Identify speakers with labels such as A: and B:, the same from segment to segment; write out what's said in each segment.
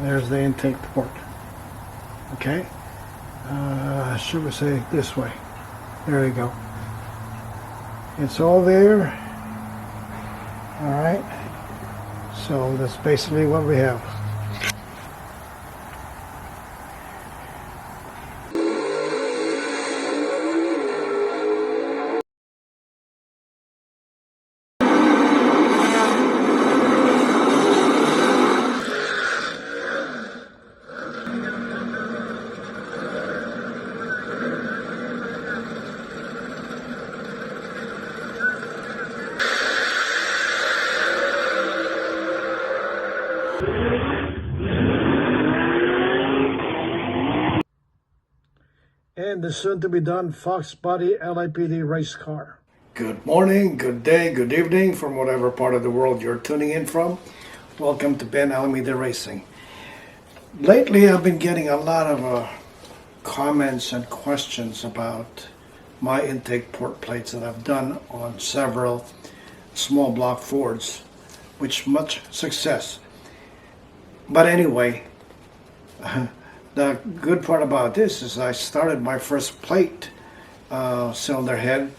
A: There's the intake port. Okay. Should we say this way? There you go. It's all there. All right. So that's basically what we have. And the soon-to-be-done Fox Body LAPD race car. Good morning, good day, good evening from whatever part of the world you're tuning in from. Welcome to Ben Alameda Racing. Lately, I've been getting a lot of comments and questions about my intake port plates that I've done on several small block Fords, with much success. But anyway, the good part about this is I started my first plate cylinder head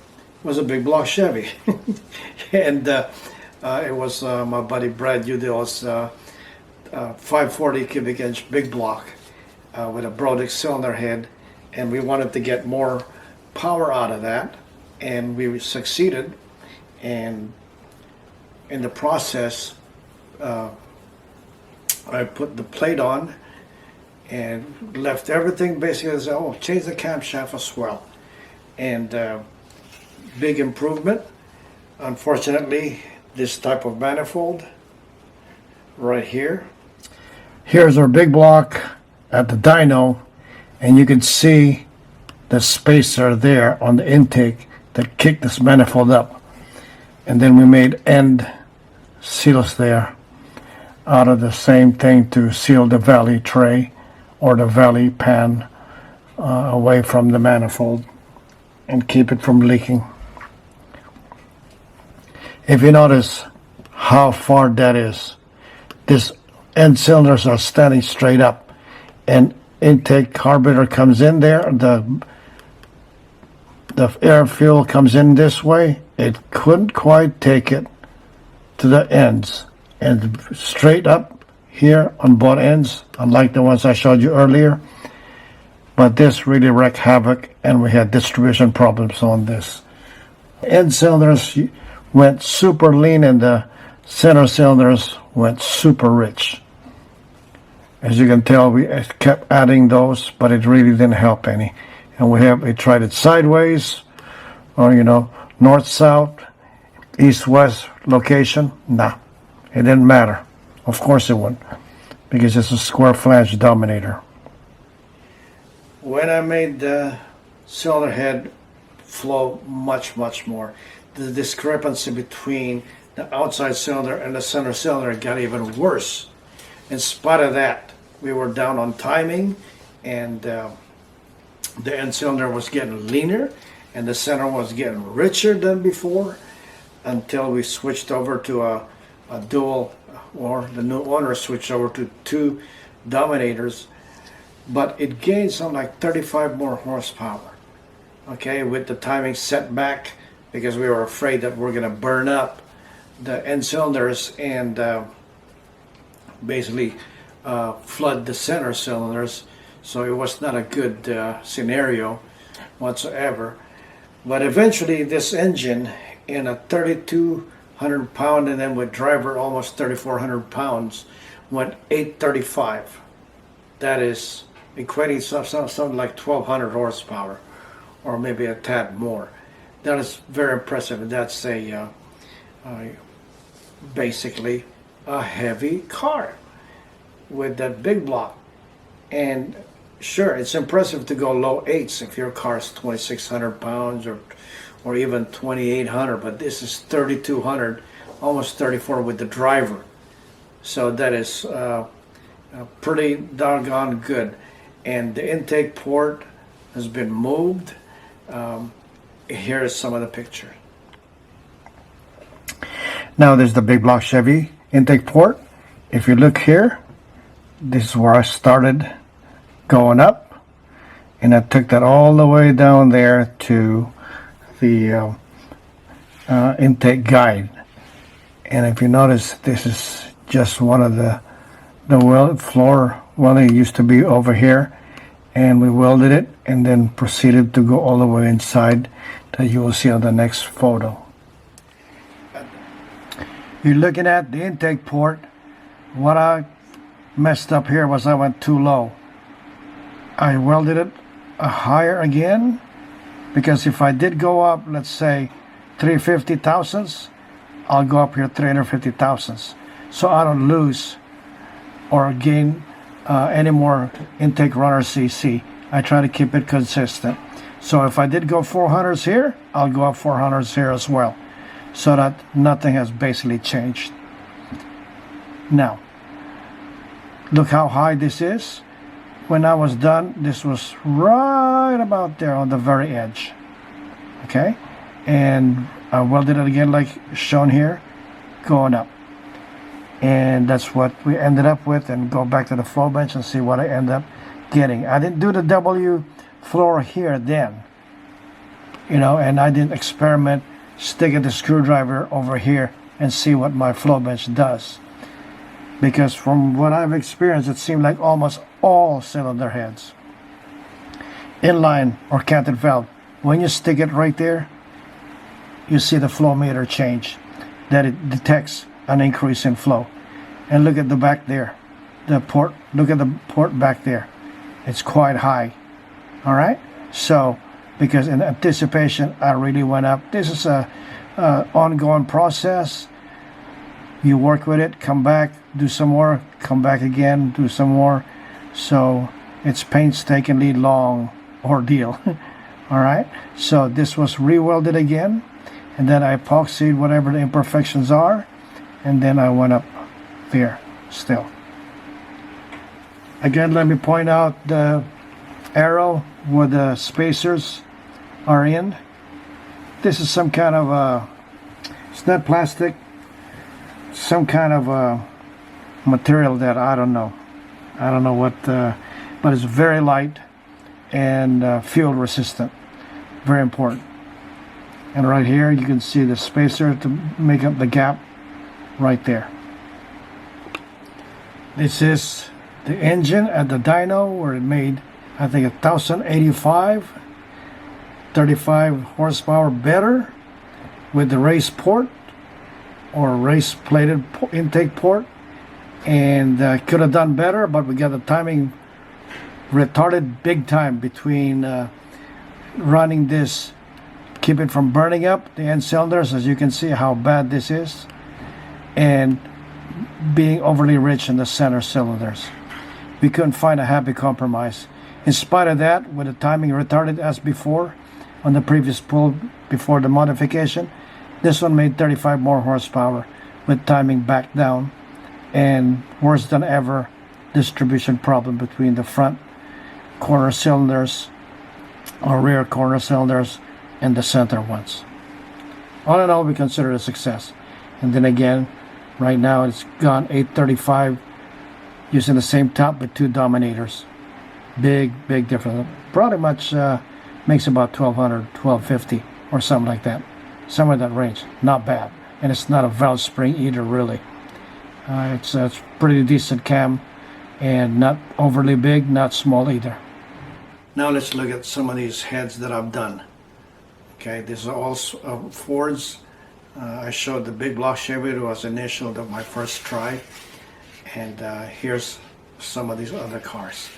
A: was a big block Chevy. And it was my buddy Brad Udill's 540 cubic inch big block with a Brodix cylinder head, and we wanted to get more power out of that, and we succeeded. And in the process, I put the plate on and left everything basically as, oh, change the camshaft as well. And big improvement. Unfortunately, this type of manifold right here. Here's our big block at the dyno, and you can see the spacer there on the intake that kicked this manifold up. And then we made end seals there out of the same thing to seal the valley tray or the valley pan away from the manifold and keep it from leaking. If you notice how far that is, this end cylinders are standing straight up, and intake carburetor comes in there, the air fuel comes in this way. It couldn't quite take it to the ends, and straight up here on both ends, unlike the ones I showed you earlier. But this really wreaked havoc, and we had distribution problems on this. End cylinders went super lean, and the center cylinders went super rich. As you can tell, we kept adding those, but it really didn't help any. And we tried it sideways, or north-south, east-west location. Nah, it didn't matter. Of course it wouldn't, because it's a square flange dominator. When I made the cylinder head flow much more, the discrepancy between the outside cylinder and the center cylinder got even worse. In spite of that, we were down on timing, and the end cylinder was getting leaner, and the center was getting richer than before, until we switched over to a dual, or the new owner switched over to 2 dominators. But it gained something like 35 more horsepower, okay, with the timing set back, because we were afraid that we're going to burn up the end cylinders and basically flood the center cylinders. So it was not a good scenario whatsoever. But eventually this engine, in a 3,200 pound, and then with driver almost 3,400 pounds, went 835. That is equating something like 1,200 horsepower, or maybe a tad more. That is very impressive. That's basically a heavy car with that big block. And sure, it's impressive to go low 8s if your car is 2,600 pounds or even 2,800, but this is 3,200, almost 34 with the driver. So that is pretty doggone good. And the intake port has been moved. Here is some of the picture. Now there's the big block Chevy intake port. If you look here, this is where I started going up, and I took that all the way down there to the intake guide. And if you notice, this is just one of the floor welding used to be over here, and we welded it and then proceeded to go all the way inside that you will see on the next photo. You're looking at the intake port. What I messed up here was I went too low. I welded it higher again, because if I did go up, let's say 350 thousandths, I'll go up here 350 thousandths, so I don't lose or gain any more intake runner CC. I try to keep it consistent. So if I did go 400s here, I'll go up 400s here as well, so that nothing has basically changed. Now, look how high this is. When I was done, this was right about there on the very edge. Okay, and I welded it again like shown here, going up. And that's what we ended up with, and go back to the flow bench and see what I end up getting. I didn't do the W floor here then, you know, and I didn't experiment sticking the screwdriver over here and see what my flow bench does, because from what I've experienced, it seemed like almost all cylinder heads, inline or canted valve, when you stick it right there, you see the flow meter change, that it detects an increase in flow. And look at the back there, the port, look at the port back there, it's quite high. All right, so because in anticipation I really went up. This is a ongoing process. You work with it, come back, do some more, come back again, do some more. So it's painstakingly long ordeal. All right, so this was re-welded again, and then I epoxied whatever the imperfections are, and then I went up there still. Again, let me point out the arrow where the spacers are in. This is some kind of it's not plastic, some kind of material that I don't know what, but it's very light and fuel resistant, very important. And right here you can see the spacer to make up the gap right there. This is the engine at the dyno, where it made, I think, 1085, 35 horsepower better with the race port or race plated intake port, and could have done better, but we got the timing retarded big time between running this, keep it from burning up the end cylinders, as you can see how bad this is, and being overly rich in the center cylinders. We couldn't find a happy compromise. In spite of that, with the timing retarded as before on the previous pull before the modification, this one made 35 more horsepower with timing back down, and worse than ever distribution problem between the front corner cylinders or rear corner cylinders and the center ones. All in all, we consider it a success. And then again, right now it's gone 835 using the same top with two dominators. Big difference. Pretty much makes about 1200, 1250 or something like that. Somewhere in that range. Not bad. And it's not a valve spring either, really. It's pretty decent cam, and not overly big, not small either. Now let's look at some of these heads that I've done. Okay, these are all Fords. I showed the big block Chevy. It was initial, my first try. And here's some of these other cars.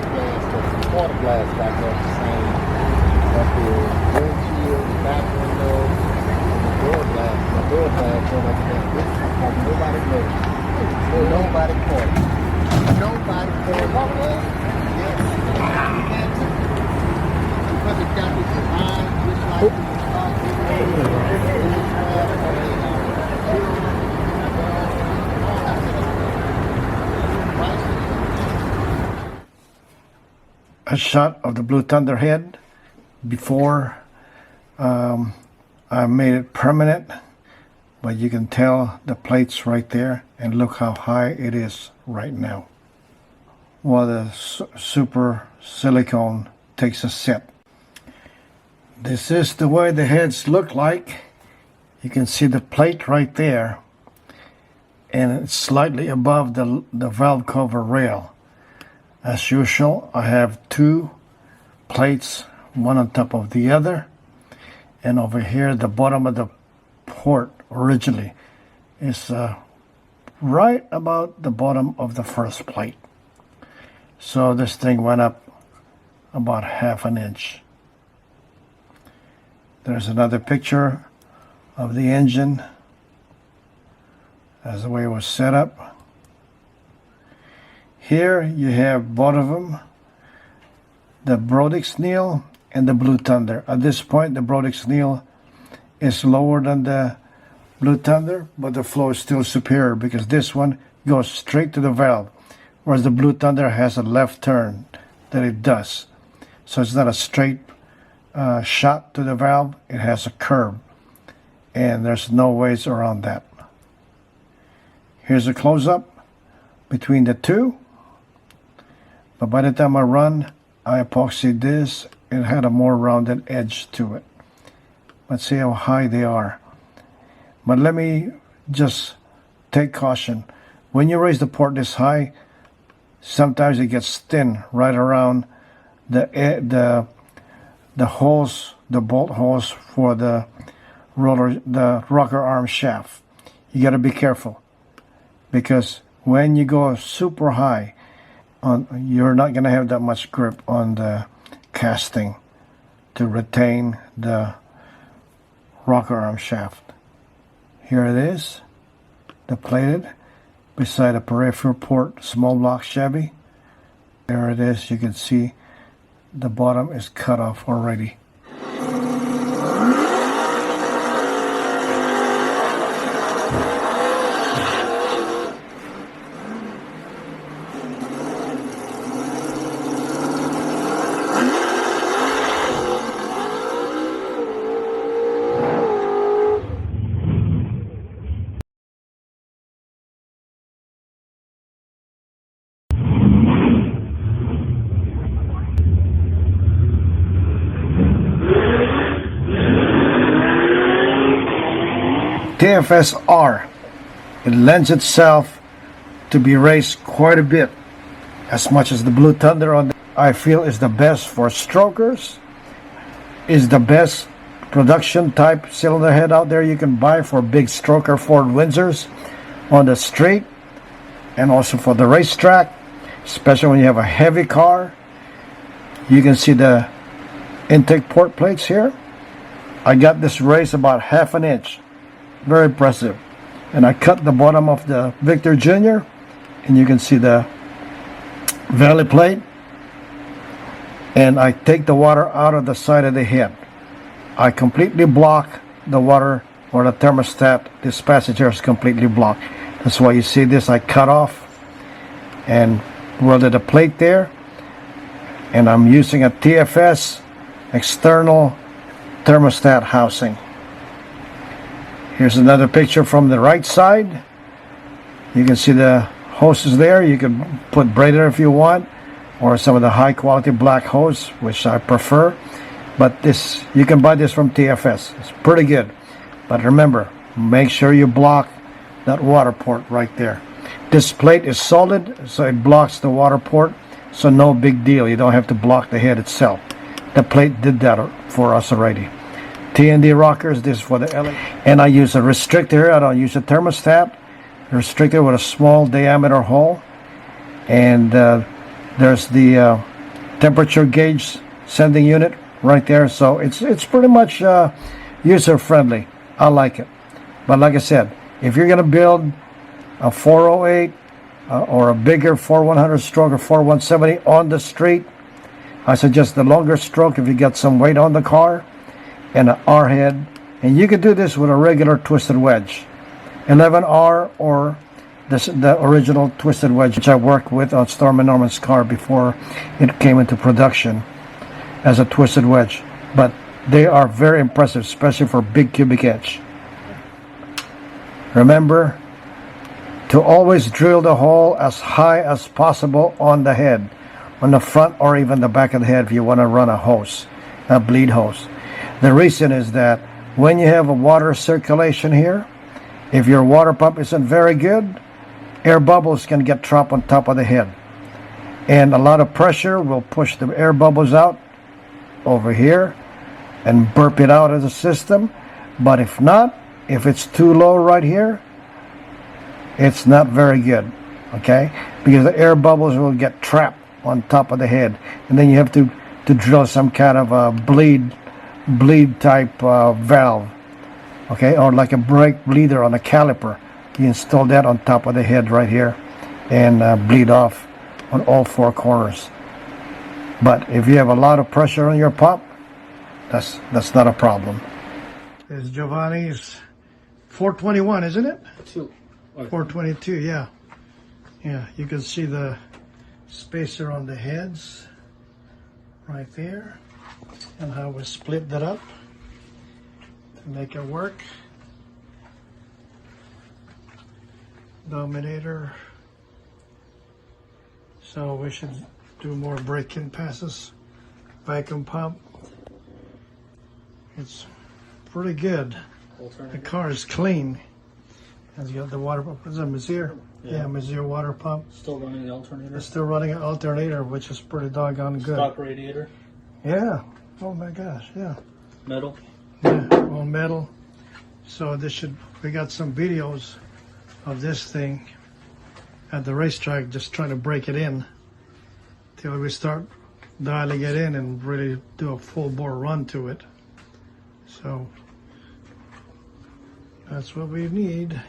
B: black glass, the quarter glass back there the same. But the windshield, the back window, and the door glass, so like that. This like nobody knows. Nobody caught it. Nobody caught it. Yes. Because it got this design, just like
A: a shot of the Blue Thunder head before I made it permanent, but you can tell the plates right there, and look how high it is right now. While the super silicone takes a sip. This is the way the heads look like. You can see the plate right there, and it's slightly above the valve cover rail. As usual, I have two plates, one on top of the other, and over here the bottom of the port originally is right about the bottom of the first plate. So this thing went up about ½ an inch. There's another picture of the engine as the way it was set up. Here you have both of them, the Brodix-Neal and the Blue Thunder. At this point, the Brodix-Neal is lower than the Blue Thunder, but the flow is still superior because this one goes straight to the valve, whereas the Blue Thunder has a left turn that it does. So it's not a straight shot to the valve, it has a curve, and there's no ways around that. Here's a close-up between the two. But by the time I run, I epoxied this. It had a more rounded edge to it. Let's see how high they are. But let me just take caution. When you raise the port this high, sometimes it gets thin right around the holes, the bolt holes for the roller, the rocker arm shaft. You got to be careful, because when you go super high, you're not going to have that much grip on the casting to retain the rocker arm shaft. Here it is, the plated beside a peripheral port small block Chevy. There it is. You can see the bottom is cut off already. TFS-R, it lends itself to be raised quite a bit, as much as the Blue Thunder I feel is the best for strokers, is the best production type cylinder head out there you can buy for big stroker Ford Windsors on the street, and also for the racetrack, especially when you have a heavy car. You can see the intake port plates here. I got this raised about ½ an inch. Very impressive. And I cut the bottom of the Victor Jr. and you can see the valley plate, and I take the water out of the side of the head. I completely block the water, or the thermostat. This passage here is completely blocked. That's why you see this. I cut off and welded a plate there, and I'm using a TFS external thermostat housing. Here's another picture from the right side. You can see the hoses there. You can put braided if you want, or some of the high quality black hose, which I prefer. But this, you can buy this from TFS. It's pretty good. But remember, make sure you block that water port right there. This plate is solid, so it blocks the water port. So no big deal. You don't have to block the head itself. The plate did that for us already. T&D rockers, this is for the LA. And I use a restrictor here. I don't use a thermostat. Restrictor with a small diameter hole. And there's the temperature gauge sending unit right there. So it's pretty much user friendly. I like it. But like I said, if you're gonna build a 408 or a bigger 4100 stroke or 4170 on the street, I suggest the longer stroke if you get some weight on the car, and an R head. And you could do this with a regular twisted wedge, 11R or the original twisted wedge, which I worked with on Storm and Norman's car before it came into production as a twisted wedge. But they are very impressive, especially for big cubic edge. Remember to always drill the hole as high as possible on the head, on the front or even the back of the head if you want to run a hose, a bleed hose. The reason is that when you have a water circulation here, if your water pump isn't very good, air bubbles can get trapped on top of the head. And a lot of pressure will push the air bubbles out over here and burp it out of the system. But if not, if it's too low right here, it's not very good, okay? Because the air bubbles will get trapped on top of the head. And then you have to drill some kind of a bleed type valve, okay? Or like a brake bleeder on a caliper. You install that on top of the head right here and bleed off on all four corners. But if you have a lot of pressure on your pump, that's not a problem. There's Giovanni's 421, isn't it? 422, yeah. Yeah, you can see the spacer on the heads right there and how we split that up to make it work. Dominator. So we should do more break-in passes. Vacuum pump. It's pretty good. The car is clean. Has got the water pump. Is it Messier? Yeah, Messier water pump.
C: Still running the alternator?
A: It's still running an alternator, which is pretty doggone good.
C: Stock radiator?
A: Yeah. Oh my gosh, yeah.
C: Metal?
A: Yeah, all metal. So we got some videos of this thing at the racetrack, just trying to break it in till we start dialing it in and really do a full bore run to it. So that's what we need.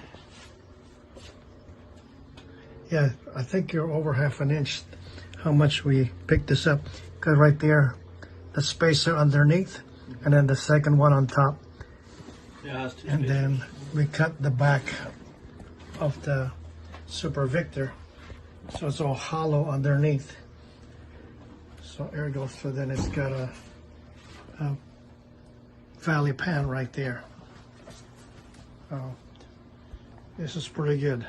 A: Yeah, I think you're over half an inch how much we picked this up, because right there the spacer underneath and then the second one on top.
C: Yeah, it has two
A: And
C: spacers.
A: then we cut the back of the Super Victor, so it's all hollow underneath. So air goes through. Then it's got a valley pan right there. Oh, this is pretty good.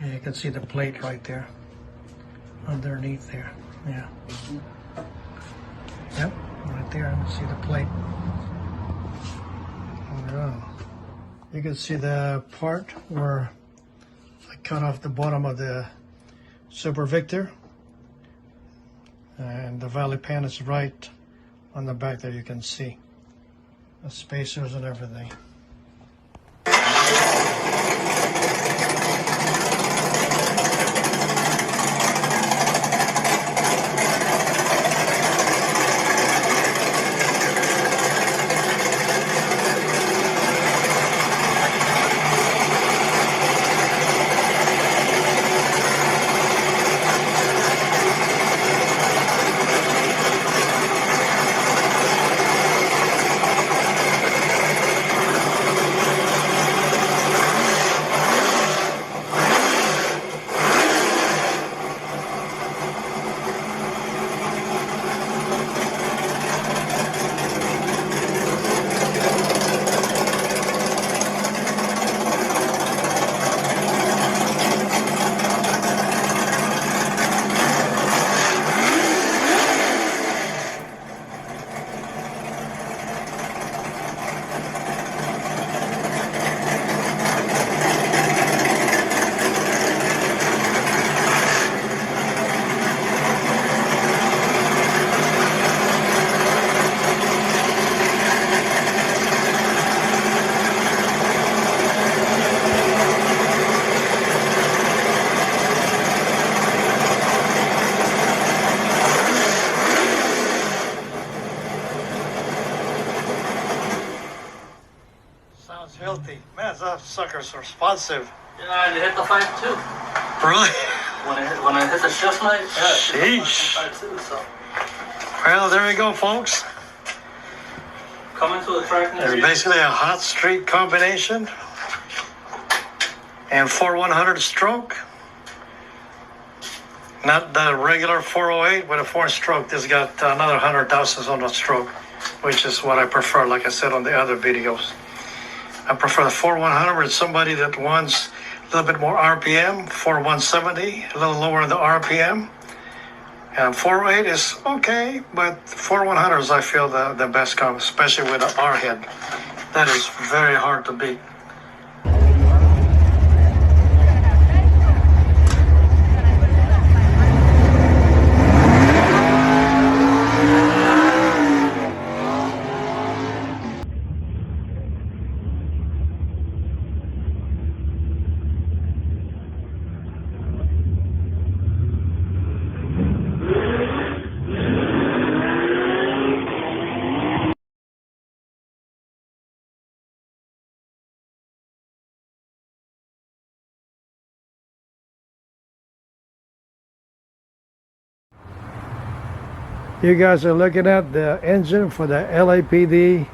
A: Yeah, you can see the plate right there underneath there. Yeah. Yep, right there. You can see the plate. Oh. You can see the part where I cut off the bottom of the Super Victor, and the valley pan is right on the back there. You can see the spacers and everything. sucker's responsive.
C: Yeah, and it hit the 5.2.
A: Really?
C: When I hit the shift light, yeah, it hit
A: Sheesh.
C: the 5.2, so.
A: Well, there you go, folks.
C: Coming to the track near
A: There's
C: you.
A: basically a hot streak combination and 4100 stroke. Not the regular 408 with a 4-stroke. This got another 100 thousandths on the stroke, which is what I prefer, like I said on the other videos. I prefer the 4100 with somebody that wants a little bit more RPM, 4170, a little lower in the RPM. And 408 is okay, but 4100s I feel the best combo, especially with the R head. That is very hard to beat. You guys are looking at the engine for the LAPD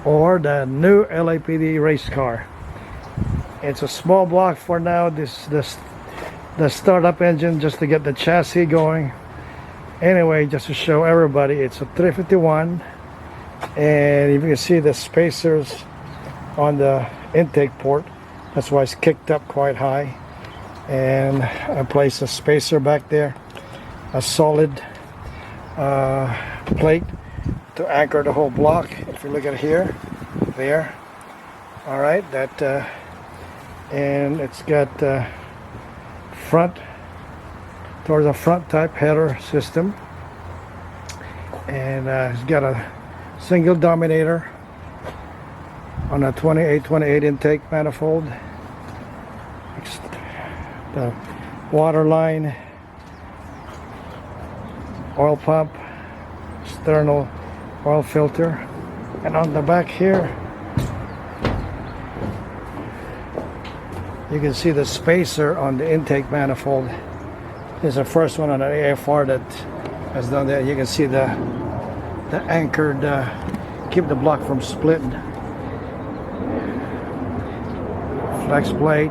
A: or the new LAPD race car. It's a small block for now. The startup engine just to get the chassis going. Anyway, just to show everybody, it's a 351, and you can see the spacers on the intake port. That's why it's kicked up quite high. And I placed a spacer back there, a solid plate to anchor the whole block. If you look at here, there, all right, that and it's got front towards a front type header system, and it's got a single dominator on a 2828 intake manifold, the water line, oil pump, external oil filter, and on the back here you can see the spacer on the intake manifold. This is the first one on an AFR that has done that. You can see the anchored keep the block from splitting. Flex plate,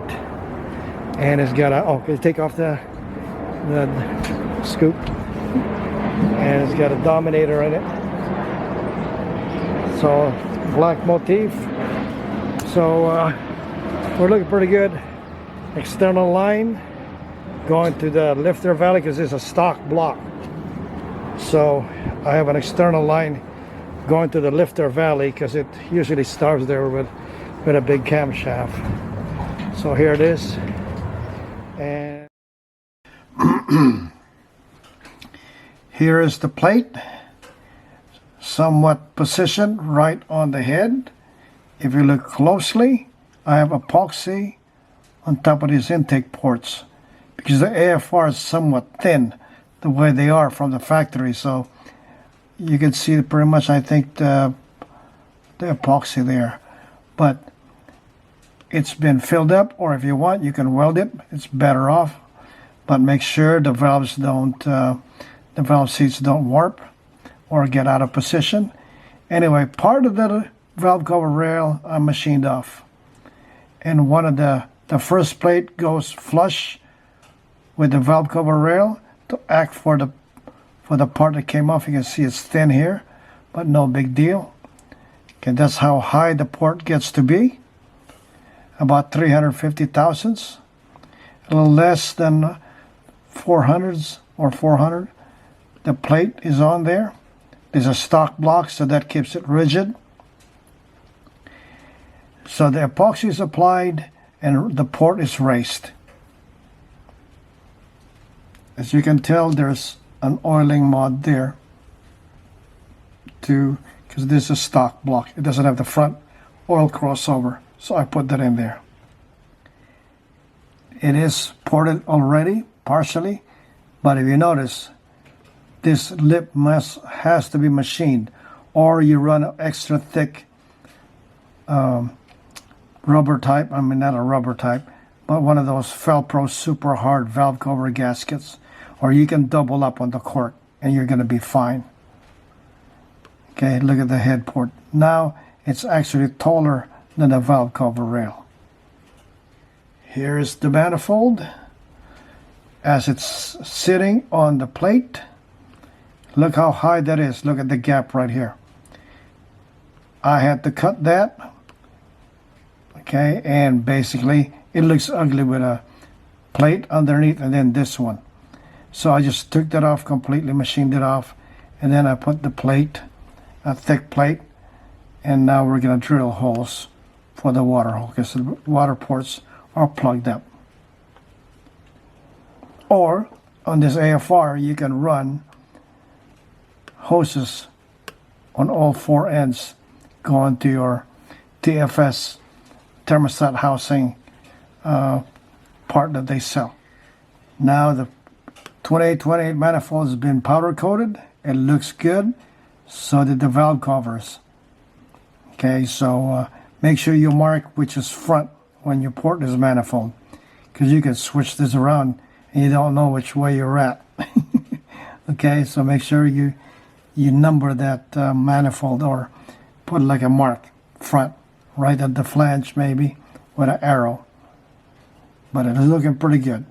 A: and it's got a take off the scoop. And it's got a dominator in it, so black motif. So we're looking pretty good. External line going to the lifter valley because it's a stock block, so I have an external line going to the lifter valley because it usually starts there with a big camshaft. So here it is, and here is the plate, somewhat positioned right on the head. If you look closely, I have epoxy on top of these intake ports because the AFR is somewhat thin the way they are from the factory. So you can see pretty much, I think, the epoxy there. But it's been filled up, or if you want, you can weld it. It's better off. But make sure the valves don't... the valve seats don't warp or get out of position. Anyway, part of the valve cover rail I machined off, and one of the first plate goes flush with the valve cover rail to act for the part that came off. You can see it's thin here, but no big deal. Okay, that's how high the port gets to be, about 350 thousandths, a little less than 400s or 400. The plate is on there. There's a stock block, so that keeps it rigid. So the epoxy is applied and the port is raised. As you can tell, there's an oiling mod there too, because this is a stock block. It doesn't have the front oil crossover, so I put that in there. It is ported already, partially, but if you notice, this lip has to be machined, or you run an extra thick rubber type, I mean not a rubber type, but one of those Velcro super hard valve cover gaskets, or you can double up on the cork and you're going to be fine. Okay, look at the head port. Now it's actually taller than the valve cover rail. Here's the manifold as it's sitting on the plate. Look how high that is. Look at the gap right here. I had to cut that. Okay, and basically it looks ugly with a plate underneath and then this one. So I just took that off completely, machined it off, and then I put the plate, a thick plate, and now we're going to drill holes for the water hole because the water ports are plugged up. Or on this AFR you can run hoses on all four ends going to your TFS thermostat housing part that they sell. Now the 2828 manifold has been powder coated. It looks good. So did the valve covers. Okay, so make sure you mark which is front when you port this manifold, because you can switch this around and you don't know which way you're at. Okay, so make sure you number that manifold, or put like a mark front right at the flange maybe with an arrow. But it is looking pretty good.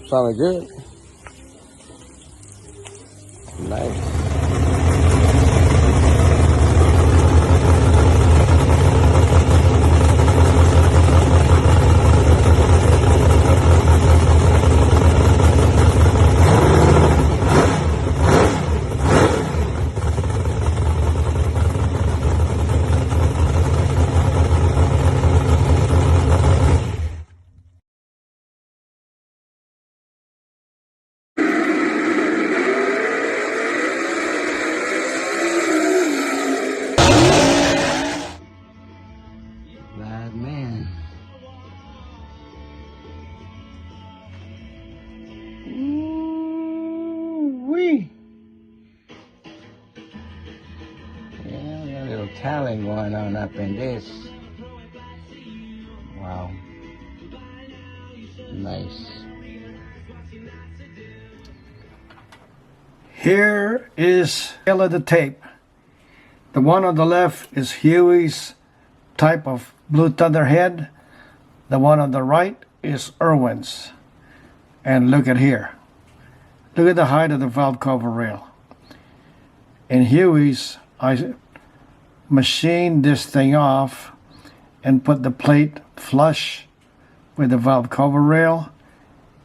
B: Sounded good. Nice. Man. Ooh-wee. Yeah, we got a little talent going on up in this. Wow. Nice.
A: Here is the tape. The one on the left is Huey's type of Blue Thunderhead. The one on the right is Irwin's. And look at here. Look at the height of the valve cover rail. In Huey's, I machined this thing off and put the plate flush with the valve cover rail,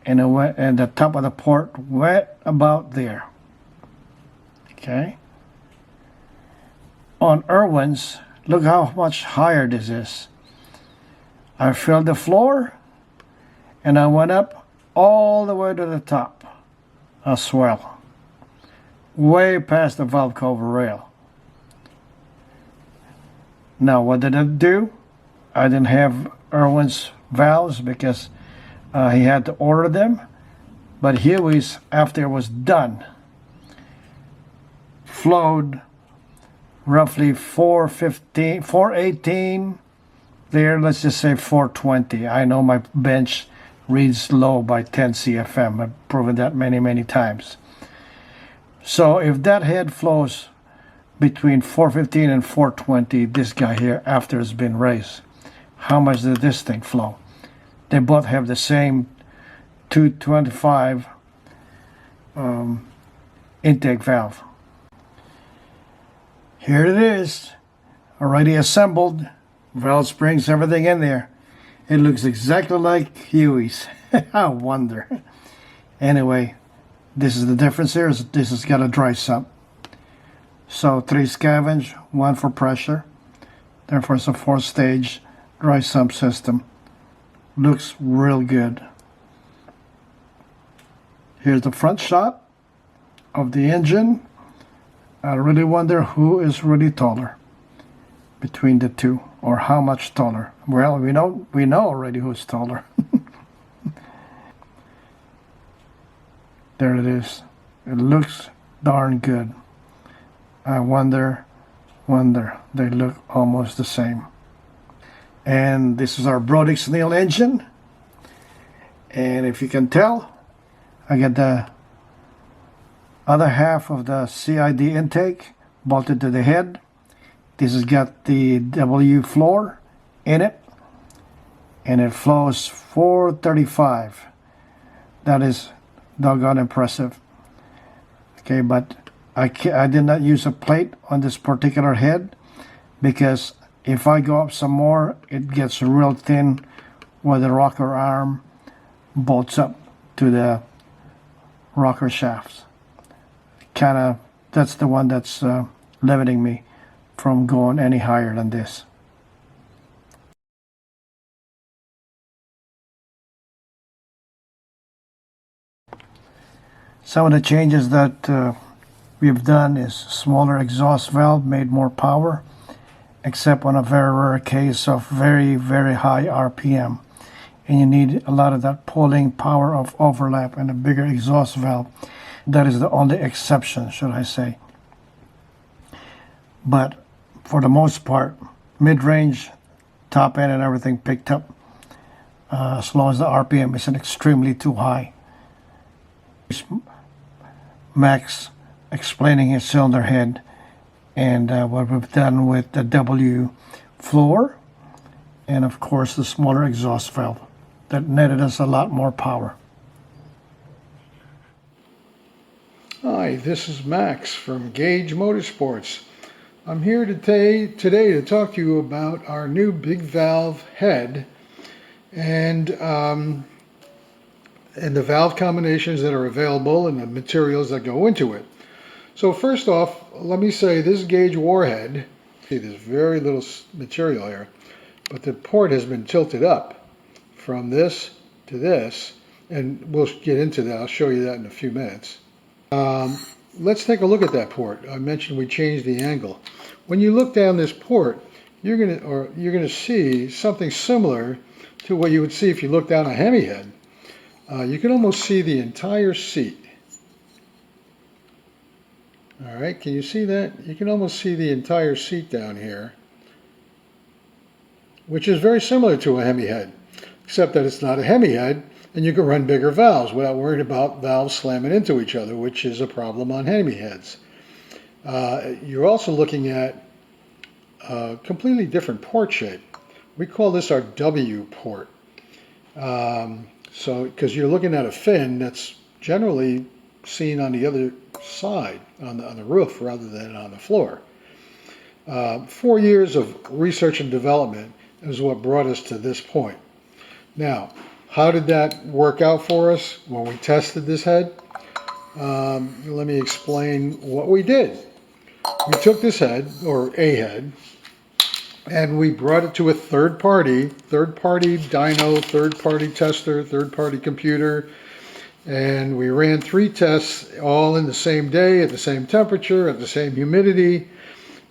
A: and it went, and the top of the port went about there. Okay. On Irwin's, look how much higher this is. I filled the floor and I went up all the way to the top as well, way past the valve cover rail. Now what did it do? I didn't have Irwin's valves because he had to order them, but Huey's, after it was done, flowed roughly 415, 418, there, let's just say 420. I know my bench reads low by 10 CFM. I've proven that many times. So if that head flows between 415 and 420, this guy here, after it's been raised, how much did this thing flow? They both have the same 225 intake valve. Here it is, already assembled, valve springs, everything in there. It looks exactly like Huey's. I wonder. Anyway, this is the difference here. This has got a dry sump. So 3 scavenge, 1 for pressure. Therefore it's a 4-stage dry sump system. Looks real good. Here's the front shot of the engine. I really wonder who is really taller between the two, or how much taller. Well, we know already who's taller. There it is. It looks darn good. I wonder, they look almost the same. And this is our Brodix-Neal engine. And if you can tell, I got the other half of the CID intake bolted to the head. This has got the W floor in it, and it flows 435. That is doggone impressive. Okay, but I did not use a plate on this particular head, because if I go up some more, it gets real thin where the rocker arm bolts up to the rocker shafts. That's the one that's limiting me from going any higher than this. Some of the changes that we've done is smaller exhaust valve, made more power, except on a very rare case of very, very high RPM. And you need a lot of that pulling power of overlap and a bigger exhaust valve. That is the only exception, should I say. But for the most part, mid-range, top end and everything picked up, as long as the RPM isn't extremely too high. Max explaining his cylinder head and what we've done with the W floor, and of course the smaller exhaust valve that netted us a lot more power.
D: Hi, this is Max from GAGE Motorsports. I'm here today to talk to you about our new big valve head and the valve combinations that are available and the materials that go into it. So first off, let me say this GAGE warhead, see there's very little material here, but the port has been tilted up from this to this, and we'll get into that. I'll show you that in a few minutes. Let's take a look at that port. I mentioned we changed the angle. When you look down this port, you're gonna see something similar to what you would see if you look down a Hemi head. You can almost see the entire seat. All right, can you see that? You can almost see the entire seat down here, which is very similar to a Hemi head, except that it's not a Hemi head, and you can run bigger valves without worrying about valves slamming into each other, which is a problem on Hemi heads. You're also looking at a completely different port shape. We call this our W port. So, because you're looking at a fin that's generally seen on the other side, on the roof rather than on the floor. 4 years of research and development is what brought us to this point. Now, how did that work out for us when we tested this head? Let me explain what we did. We took this head, or a head, and we brought it to a third-party dyno, third-party tester, third-party computer, and we ran 3 tests all in the same day, at the same temperature, at the same humidity,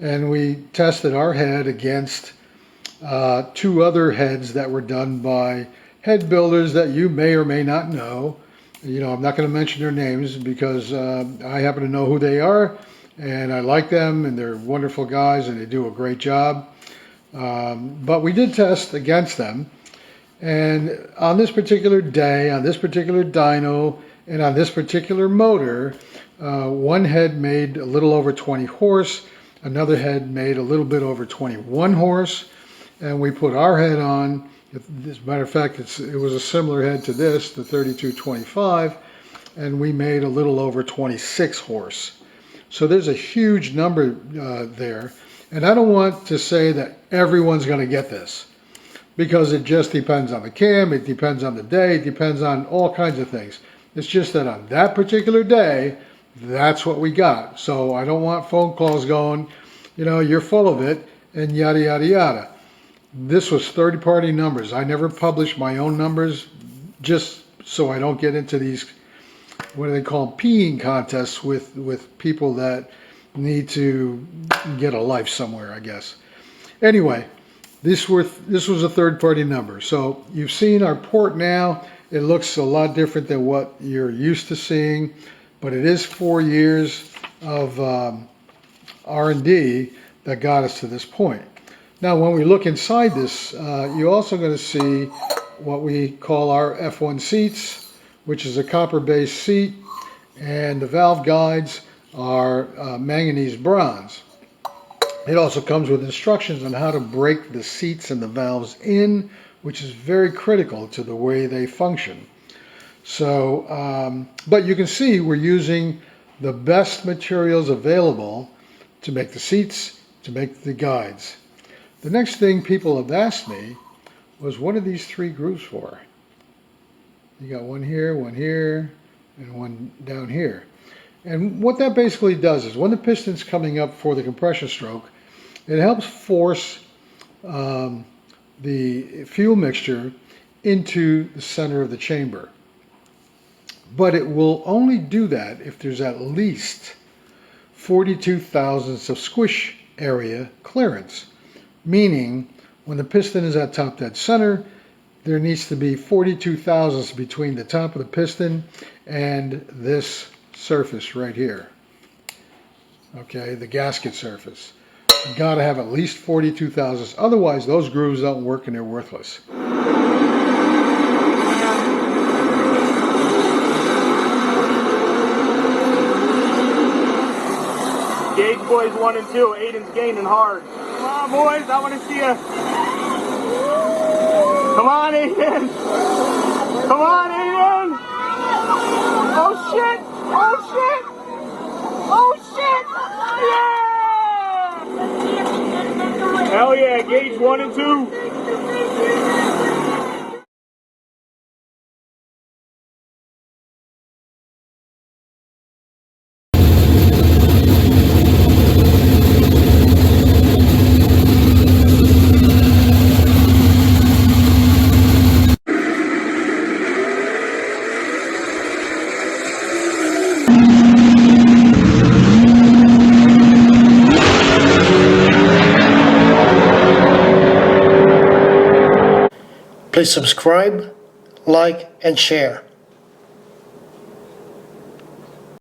D: and we tested our head against 2 other heads that were done by head builders that you may or may not know. You know, I'm not going to mention their names because I happen to know who they are, and I like them, and they're wonderful guys, and they do a great job. But we did test against them, and on this particular day, on this particular dyno, and on this particular motor, one head made a little over 20 horse, another head made a little bit over 21 horse, and we put our head on. As a matter of fact, it was a similar head to this, the 3225, and we made a little over 26 horse. So there's a huge number there. And I don't want to say that everyone's going to get this, because it just depends on the cam, it depends on the day, it depends on all kinds of things. It's just that on that particular day, that's what we got. So I don't want phone calls going, you know, you're full of it, and yada, yada, yada. This was third-party numbers. I never publish my own numbers just so I don't get into these, what do they call them, peeing contests with people that need to get a life somewhere, I guess. Anyway, this was a third-party number. So you've seen our port now. It looks a lot different than what you're used to seeing, but it is 4 years of R&D that got us to this point. Now, when we look inside this, you're also going to see what we call our F1 seats, which is a copper-based seat, and the valve guides are manganese bronze. It also comes with instructions on how to break the seats and the valves in, which is very critical to the way they function. So, but you can see we're using the best materials available to make the seats, to make the guides. The next thing people have asked me was, what are these 3 grooves for? You got one here, and one down here. And what that basically does is when the piston's coming up for the compression stroke, it helps force the fuel mixture into the center of the chamber. But it will only do that if there's at least 42 thousandths of squish area clearance. Meaning, when the piston is at top dead center, there needs to be 42 thousandths between the top of the piston and this surface right here. Okay, the gasket surface. You gotta have at least 42 thousandths. Otherwise, those grooves don't work and they're worthless.
E: Gage boys 1 and 2. Aiden's gaining hard. Come on, boys. I want to see you. Come on, Aiden. Come on, Aiden. Oh, shit. Oh, shit. Oh, shit. Yeah. Hell yeah. Gage 1 and 2.
A: Please subscribe, like, and share.